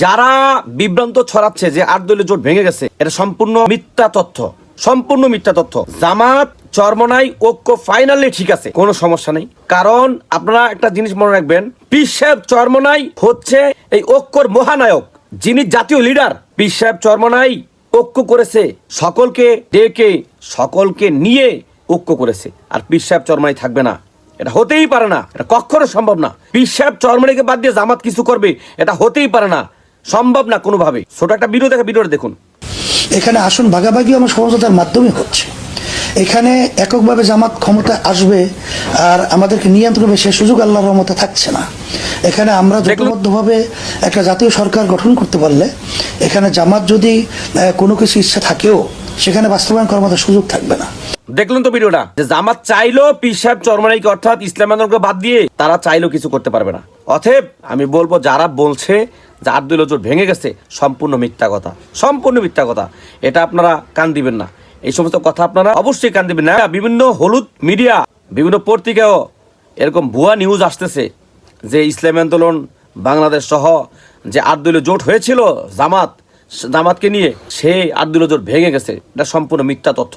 যারা বিভ্রান্ত ছড়াচ্ছে যে 8 দলীয় জোট ভেঙে গেছে, এটা সম্পূর্ণ মিথ্যা তথ্য, সম্পূর্ণ মিথ্যা তথ্য। জামাত চরমনাই ঐক্য ফাইনালি ঠিক আছে, কোনো সমস্যা নেই। কারণ আপনারা একটা জিনিস মনে রাখবেন, পীর সাহেব চরমনাই হচ্ছে এই ঐক্যর মহানায়ক, যিনি জাতীয় লিডার। পীর সাহেব চরমনাই ঐক্য করেছে, সকলকে ডেকে সকলকে নিয়ে ঐক্য করেছে। আর পীর সাহেব চরমনাই থাকবে না, এটা হতেই পারে না, এটা কখনো সম্ভব না। পীর সাহেব চরমনাইকে বাদ দিয়ে জামাত কিছু করবে, এটা হতেই পারে না, সম্ভব না কোনোভাবে। ছোট একটা ভিডিও দেখে, ভিডিওটা দেখুন। এখানে আসন ভাগাভাগি আমার সমঝোতার মাধ্যমে হচ্ছে। এখানে এককভাবে জামাত ক্ষমতা আসবে আর আমাদেরকে নিয়ন্ত্রণ করবে, সে সুযোগ আল্লাহর রহমতে থাকছে না। এখানে আমরা জোটবদ্ধভাবে একটা জাতীয় সরকার গঠন করতে পারলে এখানে জামাত যদি কোনো কিছু ইচ্ছা থাকেও সেখানে বাস্তবায়ন করার মতো সুযোগ থাকবে না। দেখলেন তো ভিডিওটা, যে জামাত চাইলো পীর সাহেব চরমনাইকে অর্থাৎ ইসলাম আন্দোলনকে বাদ দিয়ে তারা চাইলেও কিছু করতে পারবে না। অতএব আমি বলবো, যারা বলছে যে 8 দলীয় জোট ভেঙে গেছে, সম্পূর্ণ মিথ্যা কথা, সম্পূর্ণ মিথ্যা কথা। এটা আপনারা কান দিবেন না, এই সমস্ত কথা আপনারা অবশ্যই কান দিবেন না। বিভিন্ন হলুদ মিডিয়া, বিভিন্ন পত্রিকাও এরকম ভুয়া নিউজ আসতেছে যে ইসলামী আন্দোলন বাংলাদেশ সহ যে 8 দলীয় জোট হয়েছিল জামাতকে নিয়ে, সেই 8 দলীয় জোট ভেঙে গেছে। এটা সম্পূর্ণ মিথ্যা তথ্য।